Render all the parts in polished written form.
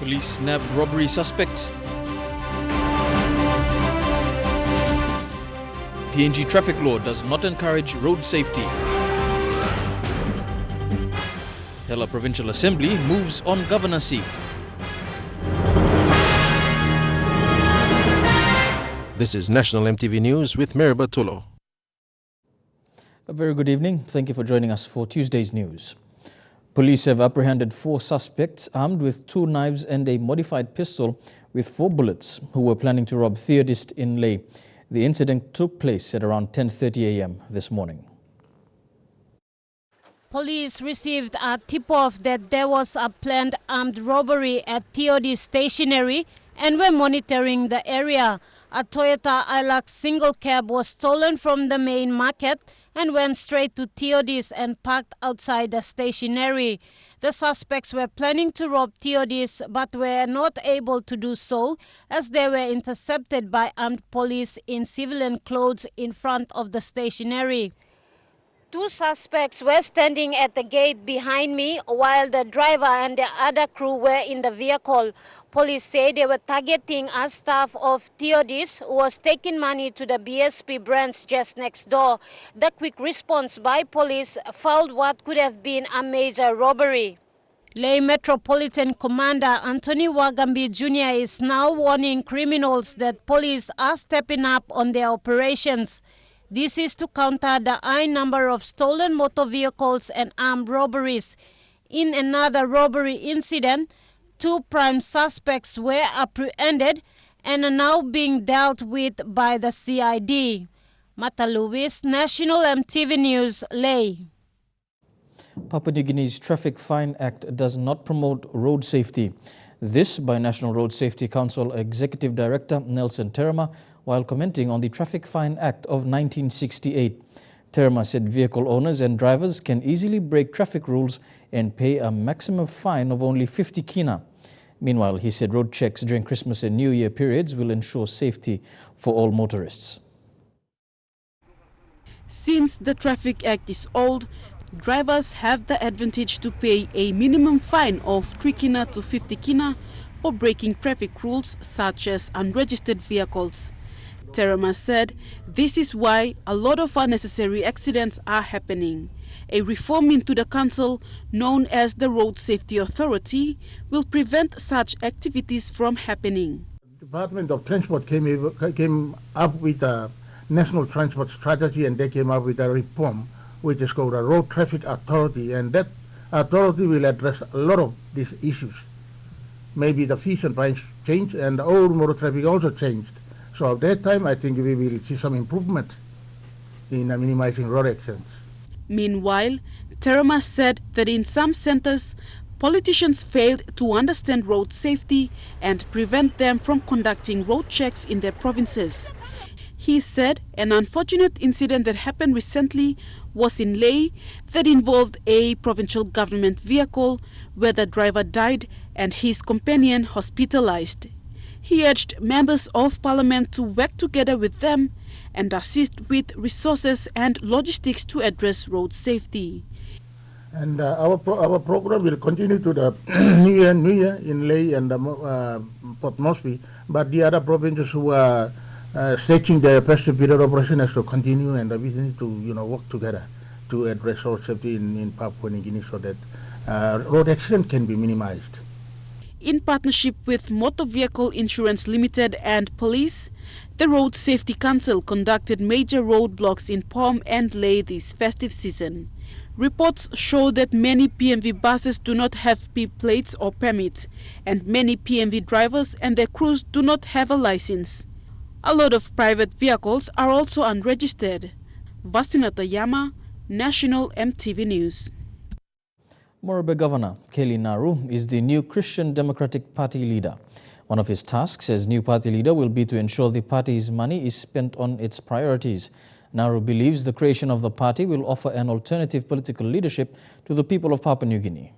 Police nab robbery suspects. PNG Traffic law does not encourage road safety. Hela Provincial Assembly moves on governor seat. This is National EMTV News with Mary Bartolo. A very good evening. Thank you for joining us for Tuesday's news. Police have apprehended 4 suspects armed with 2 knives and a modified pistol with 4 bullets who were planning to rob Theodist in Leh. The incident took place at around 10:30 a.m. this morning. Police received a tip-off that there was a planned armed robbery at Theodist stationery and were monitoring the area. A Toyota Hilux single cab was stolen from the main market and went straight to Theodist and parked outside the stationery. The suspects were planning to rob Theodist but were not able to do so as they were intercepted by armed police in civilian clothes in front of the stationery. 2 suspects were standing at the gate behind me while the driver and the other crew were in the vehicle. Police say they were targeting a staff of Theodist who was taking money to the BSP branch just next door. The quick response by police foiled what could have been a major robbery. Leh Metropolitan Commander Anthony Wagambi Jr. is now warning criminals that police are stepping up on their operations. This is to counter the high number of stolen motor vehicles and armed robberies. In another robbery incident, 2 prime suspects were apprehended and are now being dealt with by the CID. Mata Lewis, National EMTV News, Leh. Papua New Guinea's Traffic Fine Act does not promote road safety. This by National Road Safety Council Executive Director Nelson Terma while commenting on the Traffic Fine Act of 1968. Terma said vehicle owners and drivers can easily break traffic rules and pay a maximum fine of only 50 kina. Meanwhile, he said road checks during Christmas and New Year periods will ensure safety for all motorists. Since the Traffic Act is old, drivers have the advantage to pay a minimum fine of 3 kina to 50 kina for breaking traffic rules such as unregistered vehicles. Terama said this is why a lot of unnecessary accidents are happening. A reform into the council, known as the Road Safety Authority, will prevent such activities from happening. The Department of Transport came up with a national transport strategy, and they came up with a reform which is called a Road Traffic Authority, and that authority will address a lot of these issues. Maybe the fees and fines changed and the old motor traffic also changed. So at that time, I think we will see some improvement in minimizing road accidents. Meanwhile, Terama said that in some centers, politicians failed to understand road safety and prevent them from conducting road checks in their provinces. He said an unfortunate incident that happened recently was in Leh that involved a provincial government vehicle where the driver died and his companion hospitalized. He urged members of parliament to work together with them and assist with resources and logistics to address road safety. And our program will continue to the New Year in Leh and Port Moresby, but the other provinces who are staging their festive period operation has to continue, and we need to work together to address road safety in Papua New Guinea so that road accident can be minimized. In partnership with Motor Vehicle Insurance Limited and police, the Road Safety Council conducted major roadblocks in Pom and Leh this festive season. Reports show that many PMV buses do not have P plates or permits, and many PMV drivers and their crews do not have a license. A lot of private vehicles are also unregistered. Vasinata Yama, National EMTV News. Morobe Governor Kelly Naru is the new Christian Democratic Party leader. One of his tasks as new party leader will be to ensure the party's money is spent on its priorities. Naru believes the creation of the party will offer an alternative political leadership to the people of Papua New Guinea.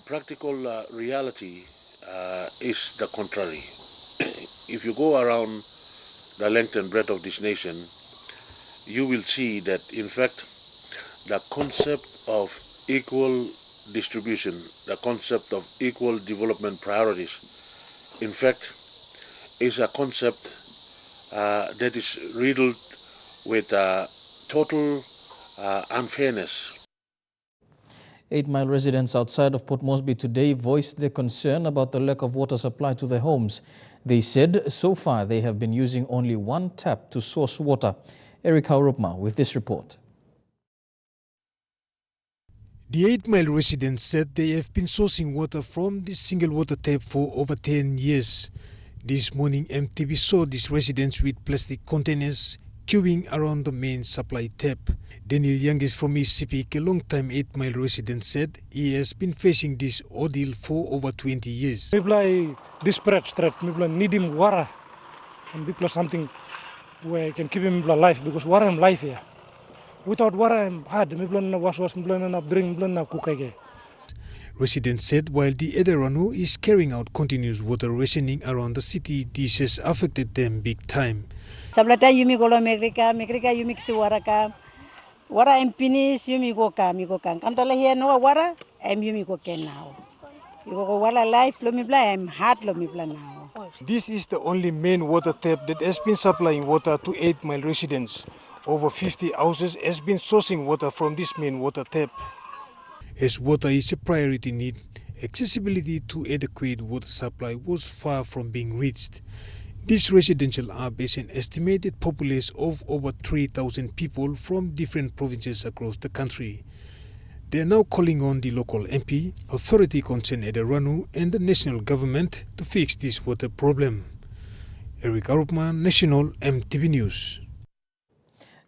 Practical reality is the contrary. If you go around the length and breadth of this nation, you will see that in fact the concept of equal distribution, the concept of equal development priorities, in fact, is a concept that is riddled with total unfairness. 8 Mile residents outside of Port Moresby today voiced their concern about the lack of water supply to their homes. They said so far they have been using only one tap to source water. Eric Haurupma with this report. The 8 Mile residents said they have been sourcing water from this single water tap for over 10 years. This morning, EMTV saw these residents with plastic containers queuing around the main supply tap. Daniel Youngis from East Sepik, a long-time 8 Mile resident, said he has been facing this ordeal for over 20 years. People are desperate, people need him water, and people are something where can keep him alive, because water is life here. Without water, I'm hard. People wash, people drink, people cook again. Residents said while the Edarano is carrying out continuous water rationing around the city, this has affected them big time. Sablata yumi golo America yumi ksiwara ka. Wara empinis yumi go ka. Kam tala here no wara em yumi go ken now. You go wala life lo mi bla em hard lo mi bla now. This is the only main water tap that has been supplying water to 8 Mile residents. Over 50 houses has been sourcing water from this main water tap. As water is a priority need, accessibility to adequate water supply was far from being reached. This residential hub has an estimated populace of over 3,000 people from different provinces across the country. They are now calling on the local MP, authority concerned at Edarano, and the national government to fix this water problem. Eric Arupman, National MTV News.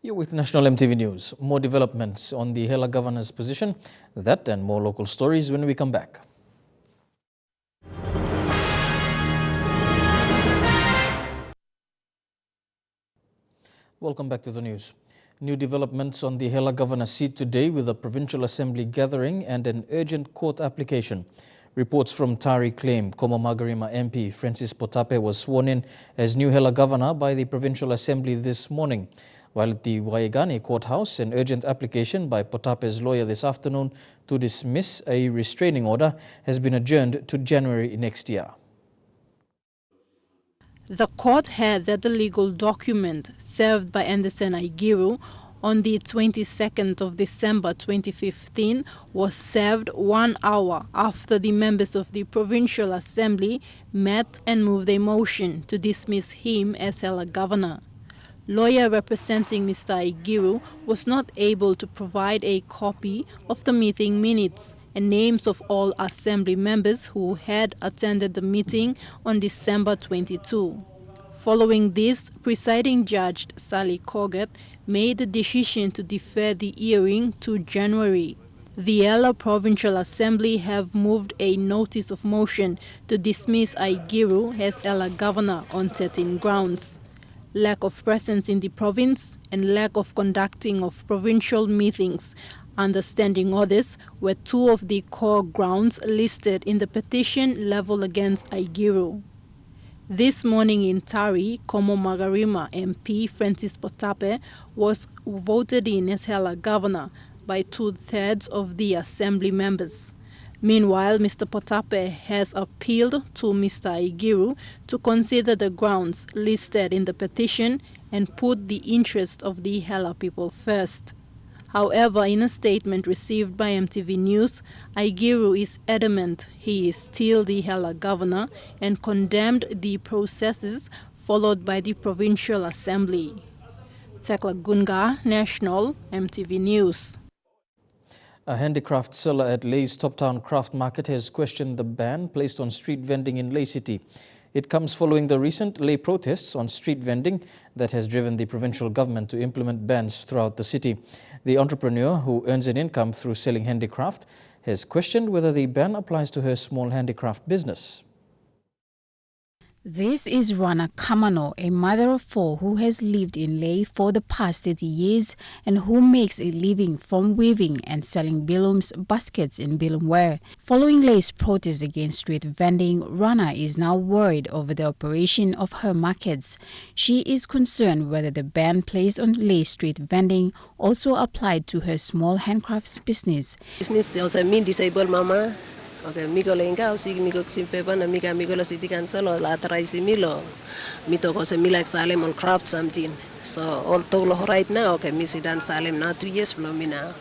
You're with National MTV News. More developments on the Hela governor's position. That and more local stories when we come back. Welcome back to the news. New developments on the Hela governor's seat today with a provincial assembly gathering and an urgent court application. Reports from Tari claim Como Magarima MP Francis Potape was sworn in as new Hela governor by the provincial assembly this morning. While at the Waigani courthouse, an urgent application by Potape's lawyer this afternoon to dismiss a restraining order has been adjourned to January next year. The court held that the legal document served by Anderson Aigiru on the 22nd of December 2015 was served 1 hour after the members of the Provincial Assembly met and moved a motion to dismiss him as Hela governor. Lawyer representing Mr. Aigiru was not able to provide a copy of the meeting minutes and names of all assembly members who had attended the meeting on December 22. Following this, presiding judge Sally Coggett made the decision to defer the hearing to January. The Hela Provincial Assembly have moved a notice of motion to dismiss Aigiru as Hela governor on 13 grounds: lack of presence in the province and lack of conducting of provincial meetings. Understanding orders were two of the core grounds listed in the petition leveled against Aigiru. This morning in Tari, Como Magarima MP Francis Potape was voted in as Hela governor by 2/3 of the assembly members. Meanwhile, Mr. Potape has appealed to Mr. Aigiru to consider the grounds listed in the petition and put the interest of the Hela people first. However, in a statement received by MTV News, Aigiru is adamant he is still the Hela governor and condemned the processes followed by the Provincial Assembly. Thekla Gunga, National MTV News. A handicraft seller at Lay's Toptown Craft Market has questioned the ban placed on street vending in Lay City. It comes following the recent Lay protests on street vending that has driven the provincial government to implement bans throughout the city. The entrepreneur, who earns an income through selling handicraft, has questioned whether the ban applies to her small handicraft business. This is Rana Kamano, a mother of 4 who has lived in Leh for the past 30 years and who makes a living from weaving and selling bilums baskets in bilumware. Following Leh's protest against street vending, Rana is now worried over the operation of her markets. She is concerned whether the ban placed on Leh street vending also applied to her small handcrafts business. Business also mean disabled mama. Okay, migo lenga usig migo simpepa na migo la city council or la traisi milo. Mito ko se mila Salem on craft something. So all tolo right now okay misidan Salem now 2 years flomina.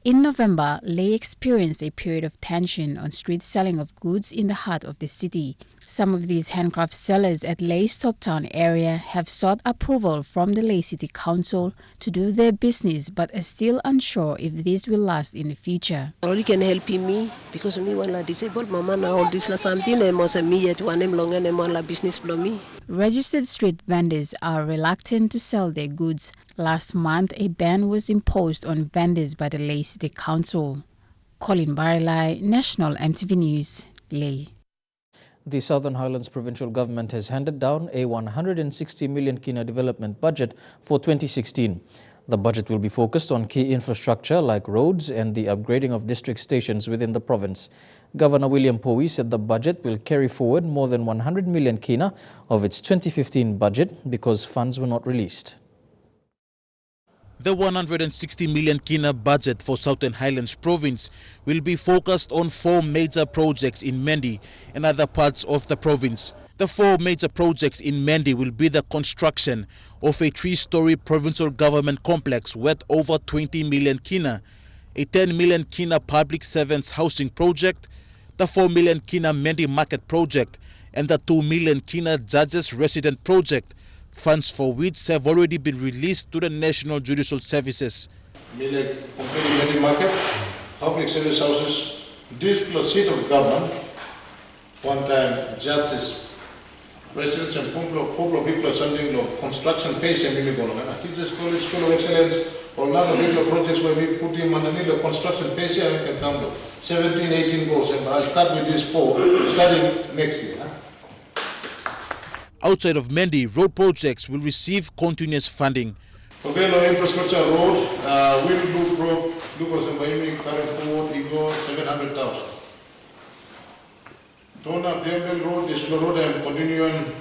In November, Leh experienced a period of tension on street selling of goods in the heart of the city. Some of these handcraft sellers at Leh's Toptown area have sought approval from the Leh City Council to do their business but are still unsure if this will last in the future. Only can help me because me one la disabled mama now all this la something and most me yet one long and one la business for me. Registered street vendors are reluctant to sell their goods. Last month, a ban was imposed on vendors by the Leh City Council. Colin Barilai, National MTV News, Leh. The Southern Highlands Provincial Government has handed down a 160 million kina development budget for 2016. The budget will be focused on key infrastructure like roads and the upgrading of district stations within the province. Governor William Powi said the budget will carry forward more than 100 million kina of its 2015 budget because funds were not released. The 160 million kina budget for Southern Highlands Province will be focused on 4 major projects in Mendi and other parts of the province. The 4 major projects in Mendi will be the construction of a 3-story provincial government complex worth over 20 million kina, a 10 million kina public servants housing project, the 4 million kina Mendi market project, and the 2 million kina judges resident project, funds for which have already been released to the National Judicial Services. Mendi market, public service houses, this plus seat of government, one time judges, residents and 4 block people something of construction phase and we go on. Teachers college, school of excellence, or lot of little projects where we put him on the little construction phase here and can come to 17, 18 goals. And I'll start with this 4, starting next year. Outside of Mendi, road projects will receive continuous funding. Okay, no infrastructure road, will do road, Lucas and Miami, current forward, Ego, 700,000. Tona, Biambel Road, this road I'm continuing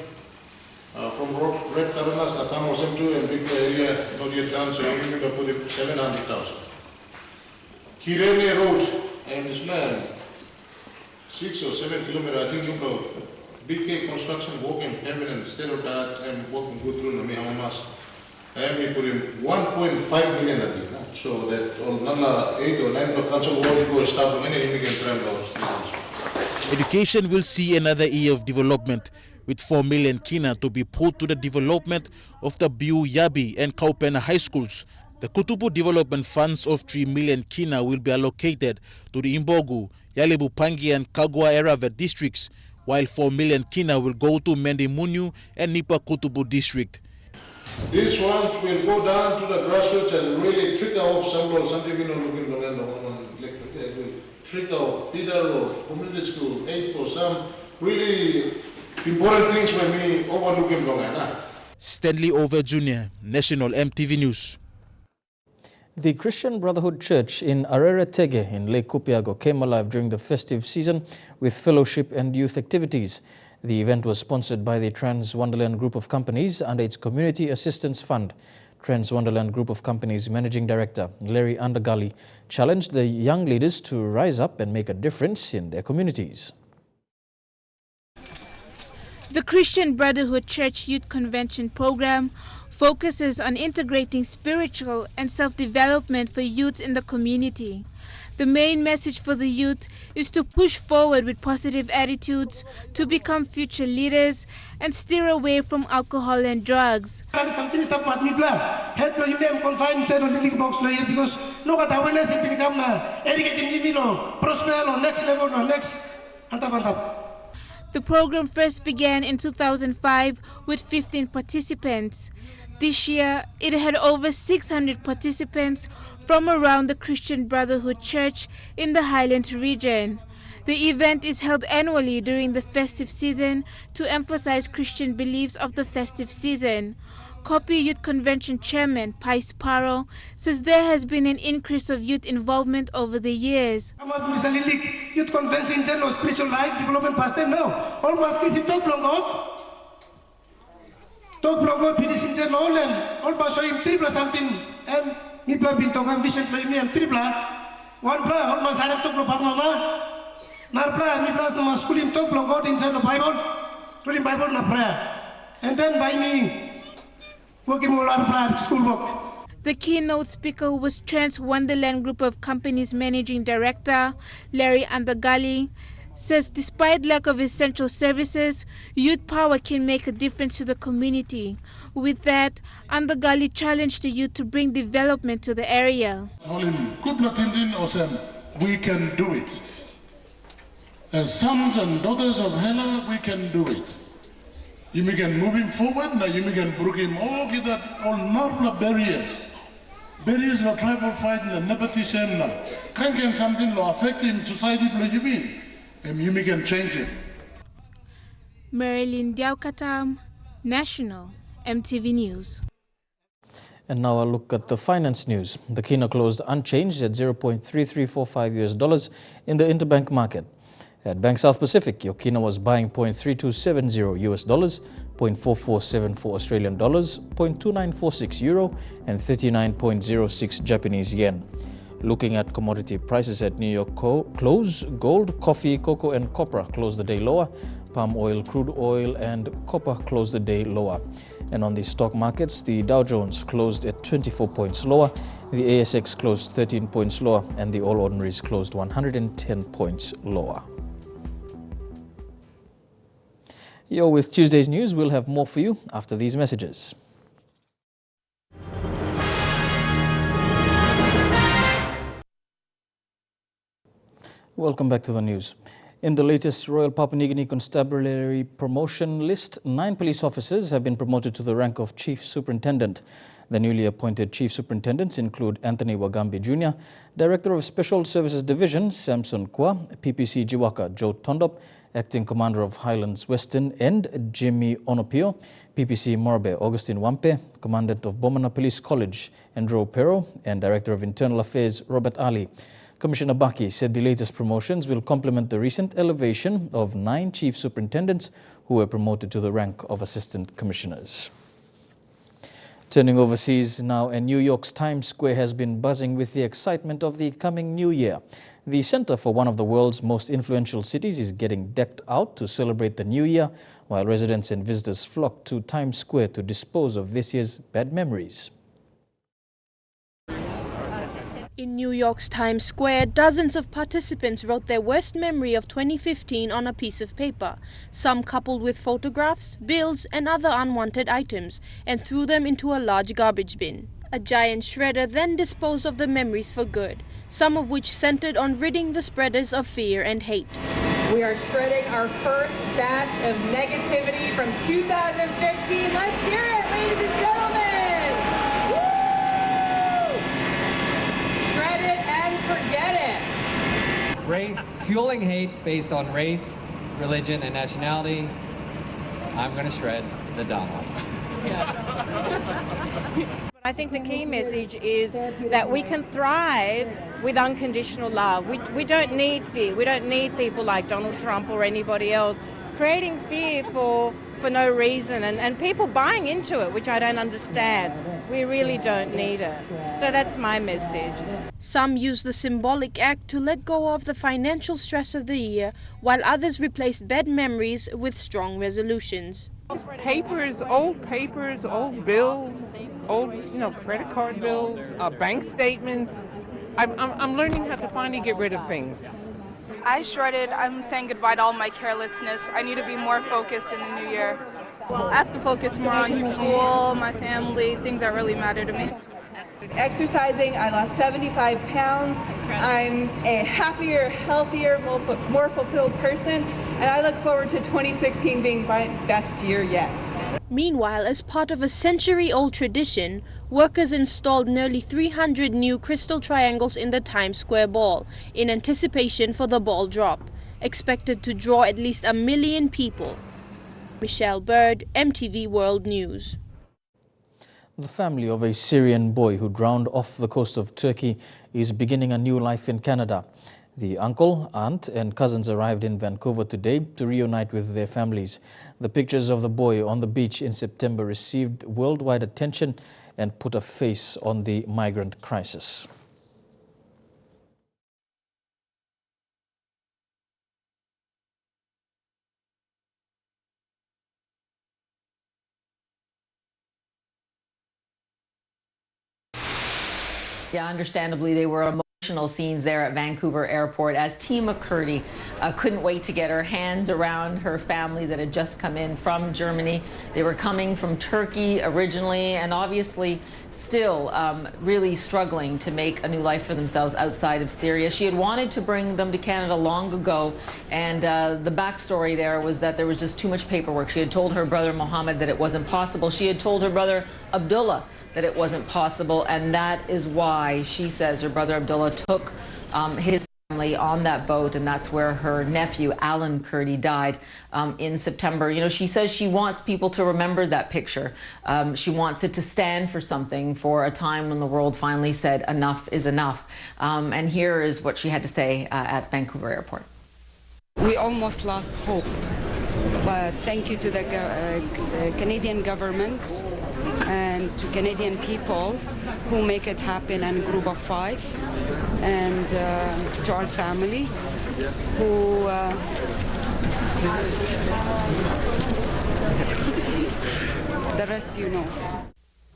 from Red Caranas, Nakamo Semtu and Victor area, not yet done, so I'm going to put it 700,000. Kirene Road, and this land, 6 or 7 kilometers, I think, look, BK construction working permanent instead of that I'm working good through the Mihamas. And we put in 1.5 million a year. So that all 8 or 9 council will go start many immigrant travelers. Education will see another year of development with 4 million kina to be put to the development of the Biu Yabi and Kaupena high schools. The Kutubu development funds of 3 million kina will be allocated to the Imbogu, Yalebu Pangi and Kagwa Eravet districts, while 4 million kina will go to Mendi Munyu and Nipa Kutubu district. These ones will go down to the grassroots and really trickle off something we don't look in trickle feeder or community school, 8 or some really important things when we overlook in Long. Stanley Over Jr., National MTV News. The Christian Brotherhood Church in Arera Tege in Lake Kupiago came alive during the festive season with fellowship and youth activities. The event was sponsored by the Trans Wonderland Group of Companies under its Community Assistance Fund. Trans Wonderland Group of Companies Managing Director Larry Undergully challenged the young leaders to rise up and make a difference in their communities. The Christian Brotherhood Church Youth Convention program focuses on integrating spiritual and self-development for youth in the community. The main message for the youth is to push forward with positive attitudes to become future leaders and steer away from alcohol and drugs. The program first began in 2005 with 15 participants. This year, it had over 600 participants from around the Christian Brotherhood Church in the Highlands region. The event is held annually during the festive season to emphasize Christian beliefs of the festive season. Kopi Youth Convention Chairman Pais Paro says there has been an increase of youth involvement over the years. Youth Convention spiritual life development past time now. All maskis in talk blongot finishing all and all pass him triple something and Nipla Bintong vision premium triple one play all mas harap talk no mama narpla mi plus no school him talk blongot inside the Bible reading Bible na prayer and then by me working all our school work. The keynote speaker was Trans Wonderland Group of Companies Managing Director Larry Andagali says despite lack of essential services, youth power can make a difference to the community. With that, Andagali challenged the youth to bring development to the area. We can do it. As sons and daughters of Hela, we can do it. You can moving forward, now you can bring all that all normal barriers. Barriers no tribal fight na nepati same na. Can something lo affect in society and you can change it. Marilyn Diaukatam, National EMTV News. And now a look at the finance news. The kina closed unchanged at $0.3345 US in the interbank market. At Bank South Pacific, your kina was buying $0.3270 US, $0.4474 Australian dollars, $0.2946 euro, and 39.06 Japanese yen. Looking at commodity prices at New York close, gold, coffee, cocoa, and copper closed the day lower. Palm oil, crude oil, and copper closed the day lower. And on the stock markets, the Dow Jones closed at 24 points lower, the ASX closed 13 points lower, and the All Ordinaries closed 110 points lower. You're with Tuesday's News. We'll have more for you after these messages. Welcome back to the news. In the latest Royal Papua New Guinea Constabulary promotion list, 9 police officers have been promoted to the rank of Chief Superintendent. The newly appointed Chief Superintendents include Anthony Wagambi Jr., Director of Special Services Division Samson Kwa, PPC Jiwaka Joe Tondop, Acting Commander of Highlands Western and Jimmy Onopio, PPC Morabe Augustine Wampe, Commandant of Bomana Police College Andrew Pero, and Director of Internal Affairs Robert Ali. Commissioner Baki said the latest promotions will complement the recent elevation of 9 chief superintendents who were promoted to the rank of assistant commissioners. Turning overseas now, and New York's Times Square has been buzzing with the excitement of the coming new year. The center for one of the world's most influential cities is getting decked out to celebrate the new year, while residents and visitors flock to Times Square to dispose of this year's bad memories. In New York's Times Square, dozens of participants wrote their worst memory of 2015 on a piece of paper, some coupled with photographs, bills and other unwanted items, and threw them into a large garbage bin. A giant shredder then disposed of the memories for good, some of which centered on ridding the spreaders of fear and hate. We are shredding our first batch of negativity from 2015. Let's hear it, ladies and gentlemen! Forget it. Fueling hate based on race, religion, and nationality. I'm going to shred the Donald. I think the key message is that we can thrive with unconditional love. We don't need fear. We don't need people like Donald Trump or anybody else creating fear for no reason and people buying into it, which I don't understand. We really don't need it. So that's my message. Some use the symbolic act to let go of the financial stress of the year, while others replaced bad memories with strong resolutions. Papers, old bills, old credit card bills, bank statements. I'm learning how to finally get rid of things. I shredded. I'm saying goodbye to all my carelessness. I need to be more focused in the new year. I have to focus more on school, my family, things that really matter to me. Exercising, I lost 75 pounds. I'm a happier, healthier, more fulfilled person, and I look forward to 2016 being my best year yet. Meanwhile, as part of a century-old tradition, workers installed nearly 300 new crystal triangles in the Times Square ball in anticipation for the ball drop. expected to draw at least 1 million people. Michelle Bird, EMTV World News. The family of a Syrian boy who drowned off the coast of Turkey is beginning a new life in Canada. The uncle, aunt and cousins arrived in Vancouver today to reunite with their families. The pictures of the boy on the beach in September received worldwide attention and put a face on the migrant crisis. Yeah, understandably, they were emotional scenes there at Vancouver Airport as Tima Curdy couldn't wait to get her hands around her family that had just come in from Germany. They were coming from Turkey originally and obviously still really struggling to make a new life for themselves outside of Syria. She had wanted to bring them to Canada long ago, and the backstory there was that there was just too much paperwork. She had told her brother Mohammed that it wasn't possible. She had told her brother Abdullah that it wasn't possible, and that is why she says her brother Abdullah took his family on that boat, and that's where her nephew Alan Kurdi died in September. You know, she says she wants people to remember that picture. She wants it to stand for something, for a time when the world finally said enough is enough. And here is what she had to say at Vancouver Airport. We almost lost hope, but thank you to the Canadian government and to Canadian people who make it happen, and Group of Five, and to our family who the rest you know.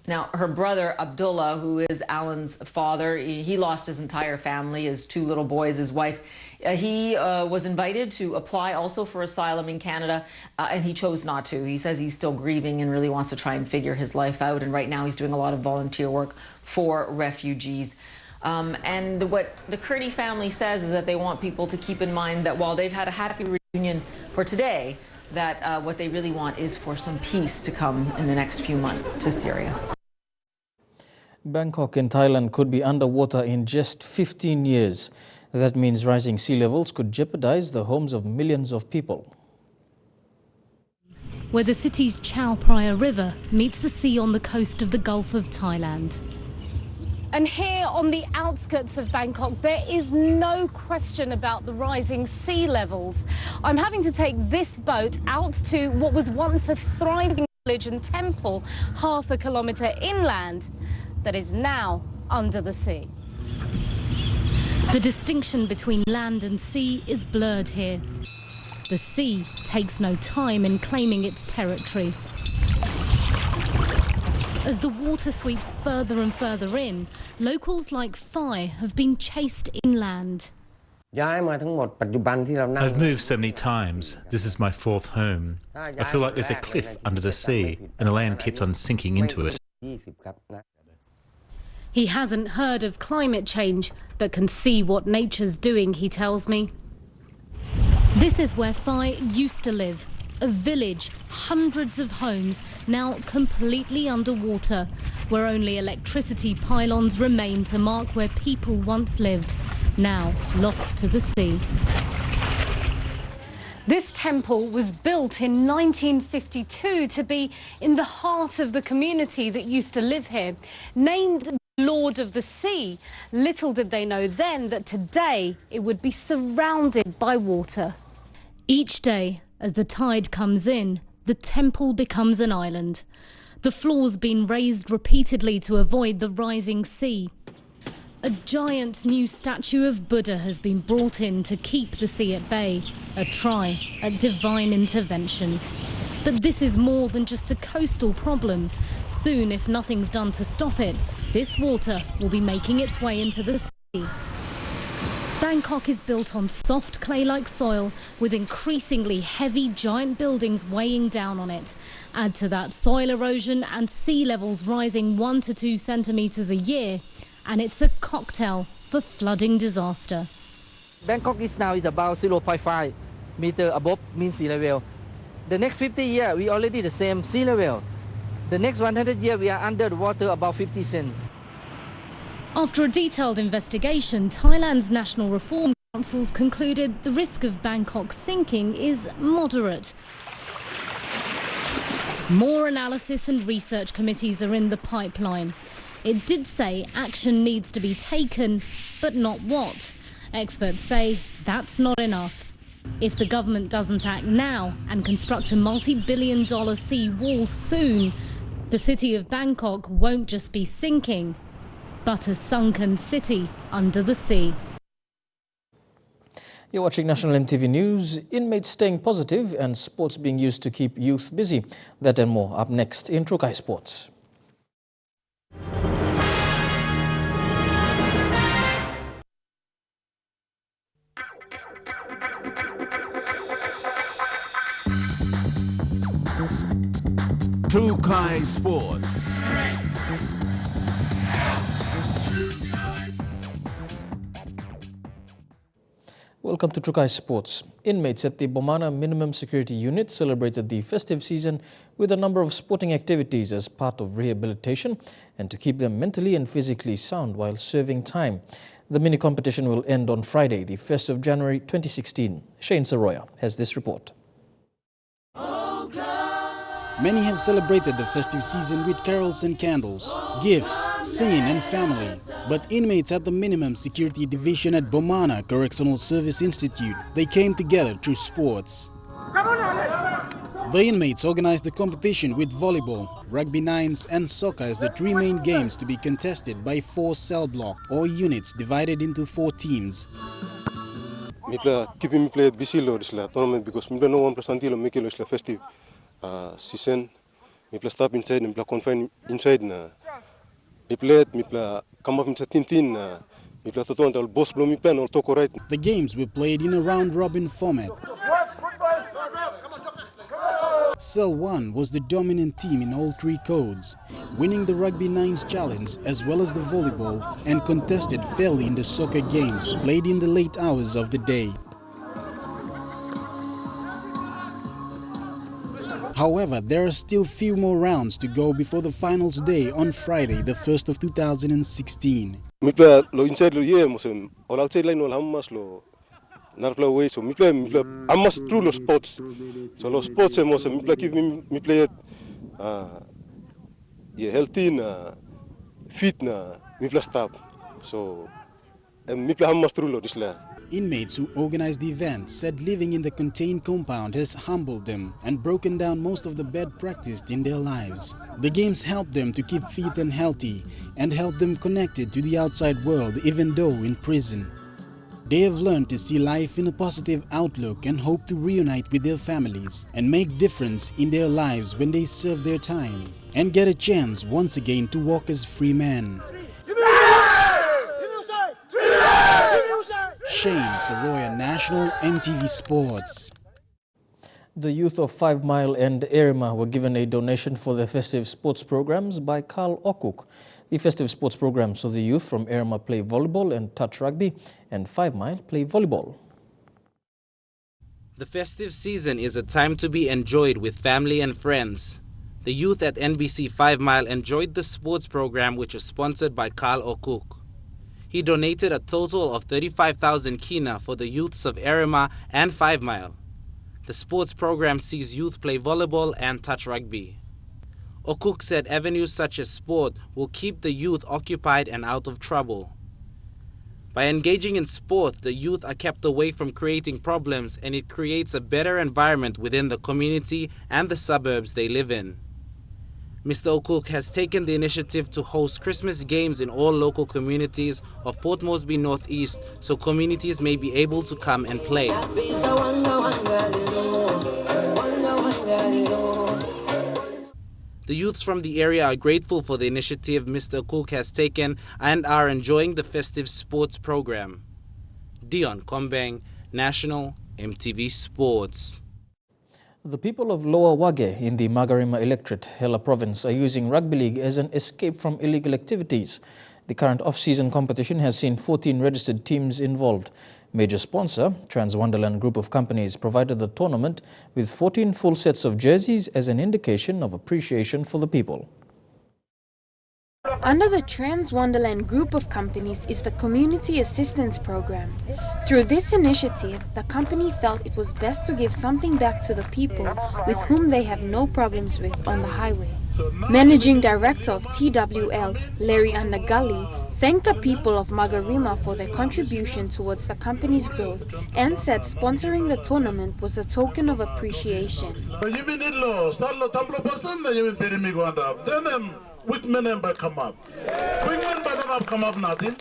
Now, her brother, Abdullah, who is Alan's father, he lost his entire family, his 2 little boys, his wife. He was invited to apply also for asylum in Canada, and he chose not to. He says he's still grieving and really wants to try and figure his life out. And right now he's doing a lot of volunteer work for refugees. And what the Kurdi family says is that they want people to keep in mind that while they've had a happy reunion for today, that what they really want is for some peace to come in the next few months to Syria. Bangkok in Thailand could be underwater in just 15 years. That means rising sea levels could jeopardize the homes of millions of people. Where the city's Chao Phraya River meets the sea on the coast of the Gulf of Thailand. And here on the outskirts of Bangkok, there is no question about the rising sea levels. I'm having to take this boat out to what was once a thriving village and temple half a kilometre inland that is now under the sea. The distinction between land and sea is blurred here. The sea takes no time in claiming its territory. As the water sweeps further and further in, locals like Phai have been chased inland. I've moved so many times. This is my 4th home. I feel like there's a cliff under the sea and the land keeps on sinking into it. He hasn't heard of climate change, but can see what nature's doing, he tells me. This is where Phai used to live, a village, hundreds of homes, now completely underwater, where only electricity pylons remain to mark where people once lived, now lost to the sea. This temple was built in 1952 to be in the heart of the community that used to live here. Named Lord of the Sea, little did they know then that today it would be surrounded by water. Each day, as the tide comes in, the temple becomes an island. The floor's been raised repeatedly to avoid the rising sea. A giant new statue of Buddha has been brought in to keep the sea at bay, a try at divine intervention. But this is more than just a coastal problem. Soon, if nothing's done to stop it, this water will be making its way into the sea. Bangkok is built on soft clay-like soil with increasingly heavy giant buildings weighing down on it. Add to that soil erosion and sea levels rising 1 to 2 centimetres a year, and it's a cocktail for flooding disaster. Bangkok is about 0.5 meter above mean sea level. The next 50 years, we already the same sea level. The next 100 years, we are under the water about 50 cents. After a detailed investigation, Thailand's National Reform councils concluded the risk of Bangkok sinking is moderate. More analysis and research committees are in the pipeline. It did say action needs to be taken, but not what. Experts say that's not enough. If the government doesn't act now and construct a multi-billion-dollar sea wall soon, the city of Bangkok won't just be sinking, but a sunken city under the sea. You're watching National EMTV News. Inmates staying positive and sports being used to keep youth busy. That and more up next in Trukai Sports. Trukai Sports. Welcome to Trukai Sports. Inmates at the Bomana Minimum Security Unit celebrated the festive season with a number of sporting activities as part of rehabilitation and to keep them mentally and physically sound while serving time. The mini competition will end on Friday, the 1st of January 2016. Shane Saroya has this report. Many have celebrated the festive season with carols and candles, gifts, singing and family. But inmates at the Minimum Security Division at Bomana Correctional Service Institute, they came together through sports. The inmates organized the competition with volleyball, rugby nines and soccer as the three main games to be contested by 4 cell block or units divided into 4 teams. Keeping me play busy lo this tournament because me no one percent lo make lo festive season. Me play stop inside and play confine inside na. Me play come up into tin me play toto until boss blow me plan or toko right. The games were played in a round-robin format. Cell 1 was the dominant team in all 3 codes, winning the Rugby Nines Challenge as well as the volleyball and contested fairly in the soccer games played in the late hours of the day. However, there are still few more rounds to go before the finals day on Friday, the 1st of 2016. Me play lo inside lo mosem all outside line all hamas lo narpla way so me play hamas through lo sports. So lo sports mosem me play keep me play healthy na fit na me play stop. So me play hamas through lo this la. Inmates who organized the event said living in the contained compound has humbled them and broken down most of the bad practiced in their lives. The games helped them to keep fit and healthy and helped them connected to the outside world even though in prison. They have learned to see life in a positive outlook and hope to reunite with their families and make difference in their lives when they serve their time and get a chance once again to walk as free men. Shane Saroya, National EMTV Sports. The youth of 5 Mile and Erima were given a donation for their festive sports programs by Carl Okuk. The festive sports programs saw the youth from Erima play volleyball and touch rugby, and 5 Mile play volleyball. The festive season is a time to be enjoyed with family and friends. The youth at NBC 5 Mile enjoyed the sports program, which is sponsored by Carl Okuk. He donated a total of 35,000 kina for the youths of Erima and 5 Mile. The sports program sees youth play volleyball and touch rugby. Okuk said avenues such as sport will keep the youth occupied and out of trouble. By engaging in sport, the youth are kept away from creating problems and it creates a better environment within the community and the suburbs they live in. Mr. Okuk has taken the initiative to host Christmas games in all local communities of Port Moresby Northeast so communities may be able to come and play. The youths from the area are grateful for the initiative Mr. Okuk has taken and are enjoying the festive sports program. Dion Kombeng, National EMTV Sports. The people of Lower Wage in the Magarima Electorate, Hela province, are using rugby league as an escape from illegal activities. The current off-season competition has seen 14 registered teams involved. Major sponsor, Trans Wonderland Group of Companies, provided the tournament with 14 full sets of jerseys as an indication of appreciation for the people. Under the Trans Wonderland group of companies is the Community Assistance Program. Through this initiative, the company felt it was best to give something back to the people with whom they have no problems with on the highway. Managing Director of TWL, Larry Andagali, thanked the people of Magarima for their contribution towards the company's growth and said sponsoring the tournament was a token of appreciation. With men come up. Quick men come up nothing.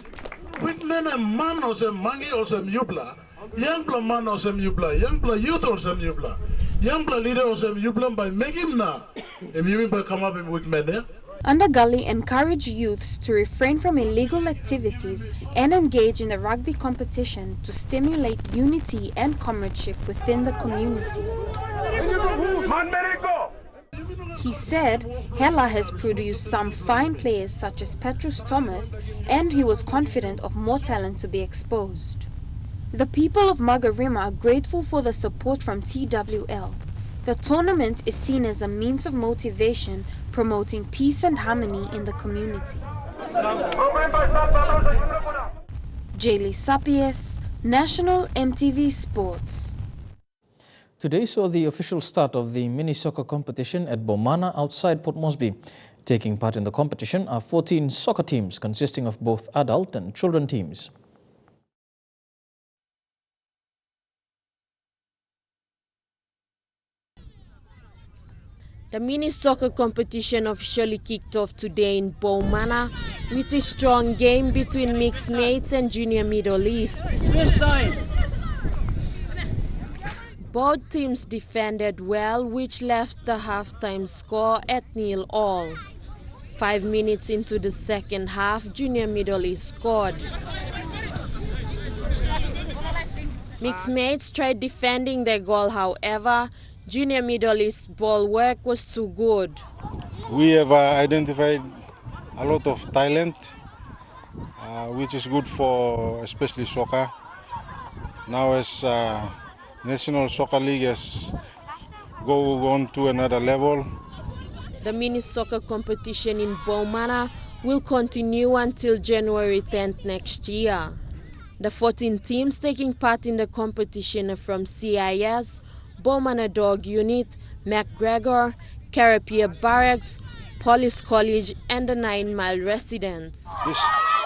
Quick men man or some mangi or some yubla. Young man or some yubla. Young youth or some yubla. Young leader or some yubla by making him na. And you come up in with men. Andagali encouraged youths to refrain from illegal activities and engage in the rugby competition to stimulate unity and comradeship within the community. He said Hela has produced some fine players such as Petrus Thomas, and he was confident of more talent to be exposed. The people of Magarima are grateful for the support from TWL. The tournament is seen as a means of motivation, promoting peace and harmony in the community. Jaylee Sapies, National EMTV Sports. Today saw the official start of the mini soccer competition at Bomana outside Port Moresby. Taking part in the competition are 14 soccer teams consisting of both adult and children teams. The mini soccer competition officially kicked off today in Bomana with a strong game between mixed mates and Junior Middle East. Both teams defended well, which left the halftime score at 0-0. 5 minutes into the second half, Junior Middle East scored. Mixed mates tried defending their goal, however, Junior Middle East ball work was too good. We have identified a lot of talent, which is good for especially soccer. Now as National Soccer League has go on to another level. The mini soccer competition in Bomana will continue until January 10th next year. The 14 teams taking part in the competition are from CIS, Bomana Dog Unit, MacGregor, Carapia Barracks, Police College and the 9 Mile residents. This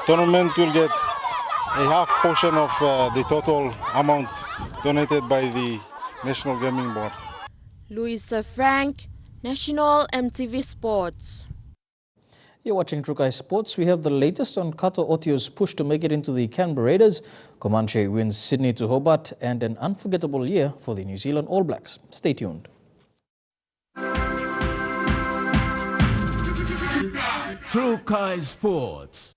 tournament will get a half portion of the total amount donated by the National Gaming Board. Louisa Frank, National EMTV Sports. You're watching Trukai Sports. We have the latest on Kato Otio's push to make it into the Canberra Raiders. Comanche wins Sydney to Hobart and an unforgettable year for the New Zealand All Blacks. Stay tuned. Trukai Sports.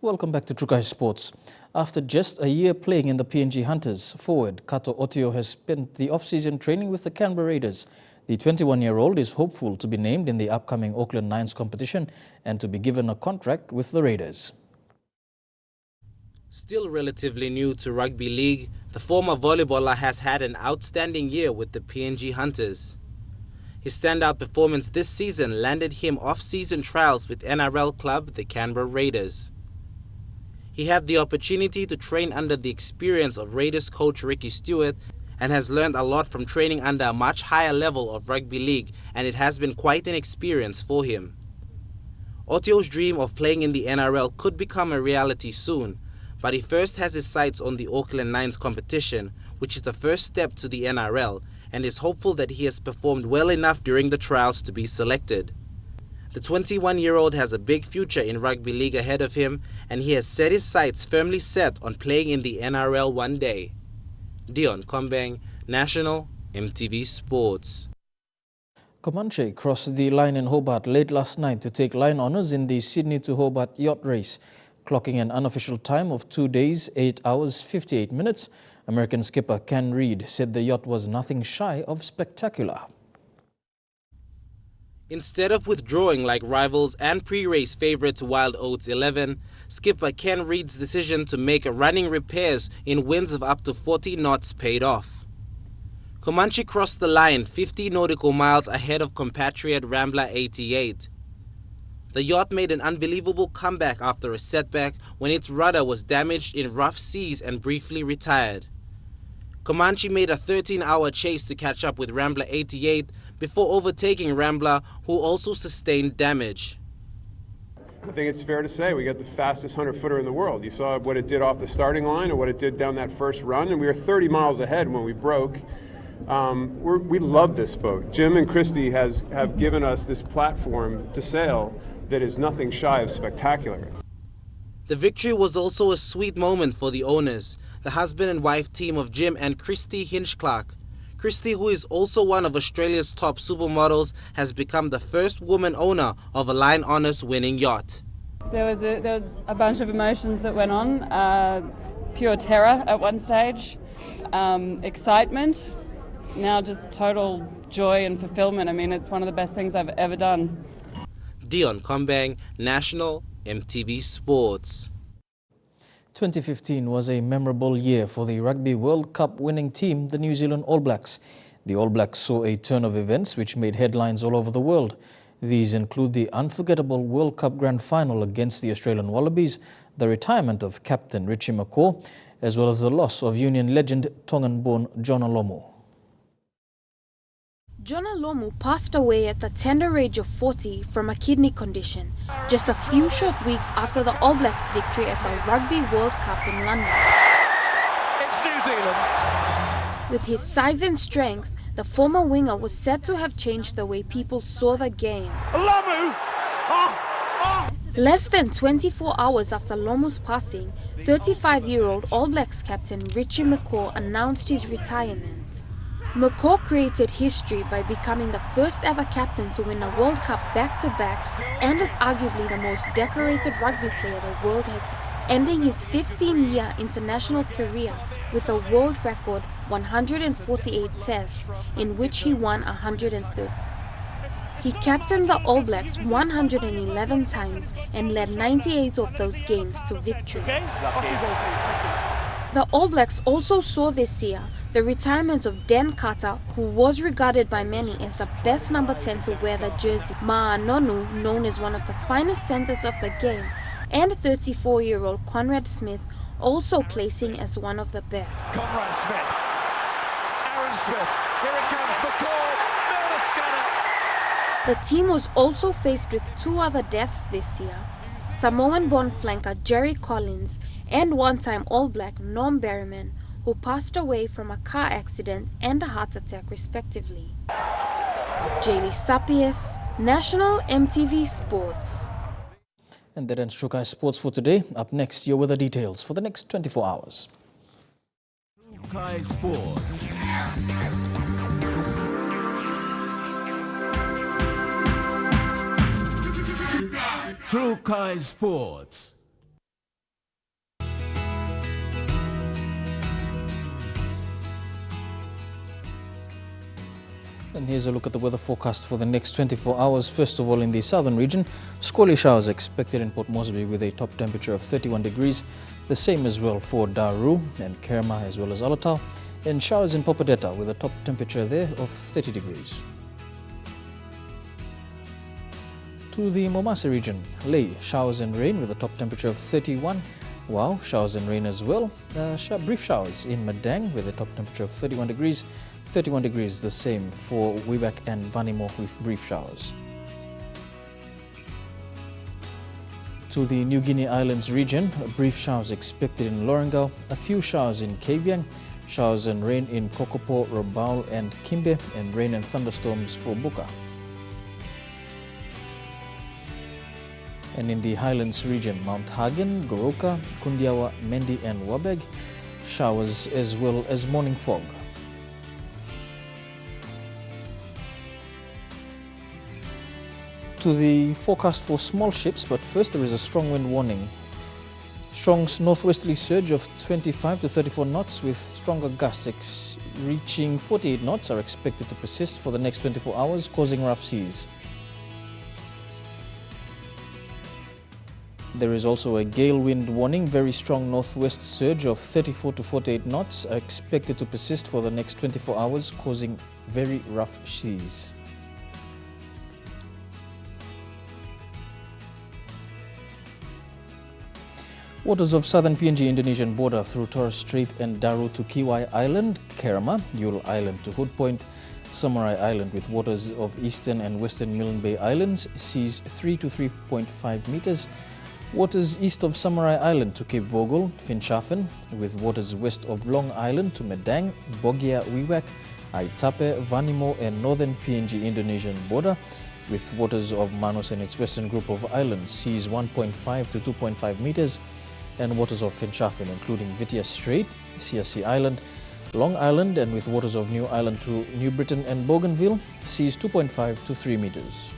Welcome back to Trukai Sports. After just a year playing in the PNG Hunters, forward Kato Otio has spent the off-season training with the Canberra Raiders. The 21-year-old is hopeful to be named in the upcoming Auckland Nines competition and to be given a contract with the Raiders. Still relatively new to rugby league, the former volleyballer has had an outstanding year with the PNG Hunters. His standout performance this season landed him off-season trials with NRL club the Canberra Raiders. He had the opportunity to train under the experience of Raiders coach Ricky Stewart and has learned a lot from training under a much higher level of rugby league, and it has been quite an experience for him. Otio's dream of playing in the NRL could become a reality soon, but he first has his sights on the Auckland Nines competition, which is the first step to the NRL, and is hopeful that he has performed well enough during the trials to be selected. The 21-year-old has a big future in rugby league ahead of him, and he has set his sights firmly set on playing in the NRL one day. Dion Kombeng, National EMTV Sports. Comanche crossed the line in Hobart late last night to take line honours in the Sydney to Hobart yacht race, clocking an unofficial time of 2 days, 8 hours, 58 minutes. American skipper Ken Reid said the yacht was nothing shy of spectacular. Instead of withdrawing like rivals and pre-race favourite Wild Oats 11, skipper Ken Reid's decision to make running repairs in winds of up to 40 knots paid off. Comanche crossed the line 50 nautical miles ahead of compatriot Rambler 88. The yacht made an unbelievable comeback after a setback when its rudder was damaged in rough seas and briefly retired. Comanche made a 13-hour chase to catch up with Rambler 88 before overtaking Rambler, who also sustained damage. I think it's fair to say we got the fastest 100-footer in the world. You saw what it did off the starting line and what it did down that first run, and we were 30 miles ahead when we broke. We love this boat. Jim and Christy have given us this platform to sail that is nothing shy of spectacular. The victory was also a sweet moment for the owners, the husband and wife team of Jim and Christy Hinchclark. Christy, who is also one of Australia's top supermodels, has become the first woman owner of a Line Honours winning yacht. There was a bunch of emotions that went on. Pure terror at one stage, excitement, now just total joy and fulfillment. I mean, it's one of the best things I've ever done. Dion Kombang, National EMTV Sports. 2015 was a memorable year for the Rugby World Cup winning team, the New Zealand All Blacks. The All Blacks saw a turn of events which made headlines all over the world. These include the unforgettable World Cup Grand Final against the Australian Wallabies, the retirement of captain Richie McCaw, as well as the loss of Union legend Tongan-born John Alomu. John Alomu passed away at the tender age of 40 from a kidney condition, just a few short weeks after the All Blacks' victory at the Rugby World Cup in London. It's New Zealand. With his size and strength, the former winger was said to have changed the way people saw the game. Alomu! Less than 24 hours after Lomu's passing, 35-year-old All Blacks captain Richie McCaw announced his retirement. McCaw created history by becoming the first ever captain to win a World Cup back-to-back and is arguably the most decorated rugby player the world has seen, ending his 15-year international career with a world record 148 tests, in which he won 130. He captained the All Blacks 111 times and led 98 of those games to victory. The All Blacks also saw this year the retirement of Dan Carter, who was regarded by many as the best number 10 to wear the jersey, Ma'anonu, known as one of the finest centers of the game, and 34-year-old Conrad Smith, also placing as one of the best. Conrad Smith, Aaron Smith, here it comes, McCaw, Milner Scudder. The team was also faced with two other deaths this year. Samoan-born flanker Jerry Collins and one-time All Black Norm Berryman, who passed away from a car accident and a heart attack respectively. Jaylee Sapies, National EMTV Sports. And that ends Trukai Sports for today. Up next, your weather details for the next 24 hours. Trukai Sports. Trukai Sports. And here's a look at the weather forecast for the next 24 hours. First of all, in the southern region, squally showers expected in Port Moresby with a top temperature of 31 degrees. The same as well for Daru and Kerma as well as Alatau. And showers in Popodetta with a top temperature there of 30 degrees. To the Momasa region, Lae, showers and rain with a top temperature of 31. Wow, showers and rain as well. Brief showers in Madang with a top temperature of 31 degrees. 31 degrees, the same for Wibak and Vanimo with brief showers. To the New Guinea Islands region, brief showers expected in Lorengau, a few showers in Kavieng, showers and rain in Kokopo, Rabaul and Kimbe, and rain and thunderstorms for Buka. And in the Highlands region, Mount Hagen, Goroka, Kundiawa, Mendi and Wabeg, showers as well as morning fog. To the forecast for small ships, but first there is a strong wind warning. Strong northwesterly surge of 25 to 34 knots with stronger gusts reaching 48 knots are expected to persist for the next 24 hours, causing rough seas. There is also a gale wind warning. Very strong northwest surge of 34 to 48 knots are expected to persist for the next 24 hours, causing very rough seas. Waters of southern PNG Indonesian border through Torres Strait and Daru to Kiwai Island, Kerama, Yule Island to Hood Point, Samurai Island with waters of eastern and western Milne Bay Islands, seas 3 to 3.5 meters. Waters east of Samurai Island to Cape Vogel, Finschhafen, with waters west of Long Island to Medang, Bogia, Wewak, Aitape, Vanimo and northern PNG Indonesian border, with waters of Manus and its western group of islands, seas 1.5 to 2.5 meters, and waters of Finschhafen, including Vitia Strait, CSC Island, Long Island, and with waters of New Island to New Britain and Bougainville, seas 2.5 to 3 meters.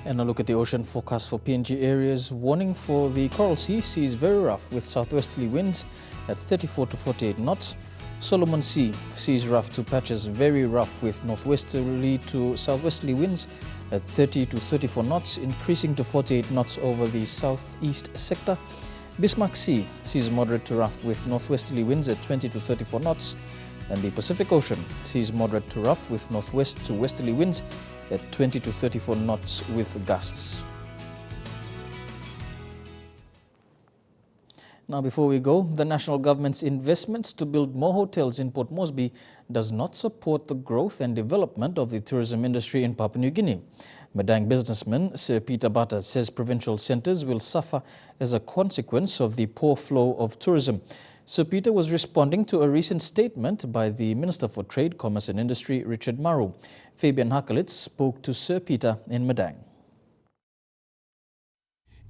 And a look at the ocean forecast for PNG areas. Warning for the Coral Sea, seas very rough with southwesterly winds at 34 to 48 knots. Solomon Sea, seas rough to patches very rough with northwesterly to southwesterly winds at 30 to 34 knots, increasing to 48 knots over the southeast sector. Bismarck Sea, seas moderate to rough with northwesterly winds at 20 to 34 knots. And the Pacific Ocean, seas moderate to rough with northwest to westerly winds at 20 to 34 knots with gusts. Now, before we go, the national government's investments to build more hotels in Port Moresby does not support the growth and development of the tourism industry in Papua New Guinea. Madang businessman Sir Peter Bata says provincial centres will suffer as a consequence of the poor flow of tourism. Sir Peter was responding to a recent statement by the Minister for Trade, Commerce and Industry, Richard Maru. Fabian Hakalitz spoke to Sir Peter in Madang.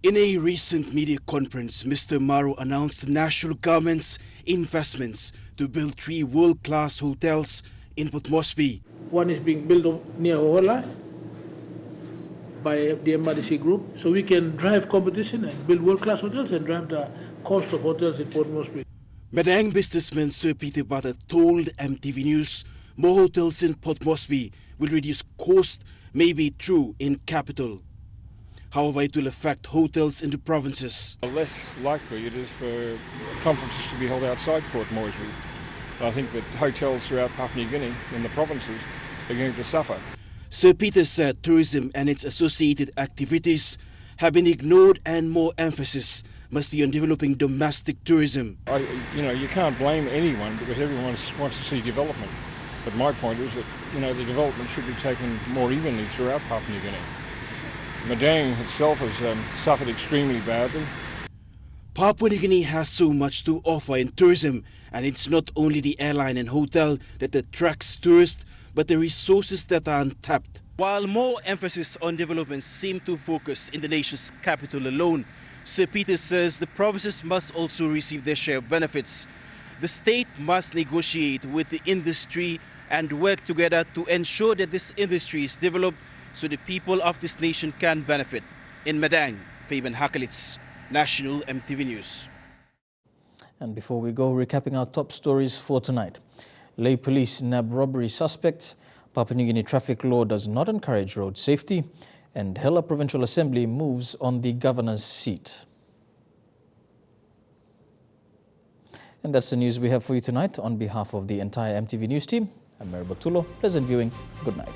In a recent media conference, Mr. Maru announced the national government's investments to build 3 world-class hotels in Port Moresby. One is being built near Hela by the MRDC group, so we can drive competition and build world-class hotels and drive the cost of hotels in Port Moresby. Madang businessman Sir Peter Bata told EMTV News more hotels in Port Moresby will reduce cost, may be true in capital. However, it will affect hotels in the provinces. Less likely it is for conferences to be held outside Port Moresby. I think that hotels throughout Papua New Guinea in the provinces are going to suffer. Sir Peter said tourism and its associated activities have been ignored and more emphasis must be on developing domestic tourism. You can't blame anyone because everyone wants to see development. But my point is that, the development should be taken more evenly throughout Papua New Guinea. Madang itself has suffered extremely badly. Papua New Guinea has so much to offer in tourism, and it's not only the airline and hotel that attracts tourists, but the resources that are untapped. While more emphasis on development seem to focus in the nation's capital alone, Sir Peter says the provinces must also receive their share of benefits. The state must negotiate with the industry and work together to ensure that this industry is developed so the people of this nation can benefit. In Madang, Fabian Hakalitz, National EMTV News. And before we go, recapping our top stories for tonight. Lay police nab robbery suspects. Papua New Guinea traffic law does not encourage road safety. And Hela Provincial Assembly moves on the governor's seat. And that's the news we have for you tonight. On behalf of the entire EMTV News team, I'm Mary Botulo. Pleasant viewing. Good night.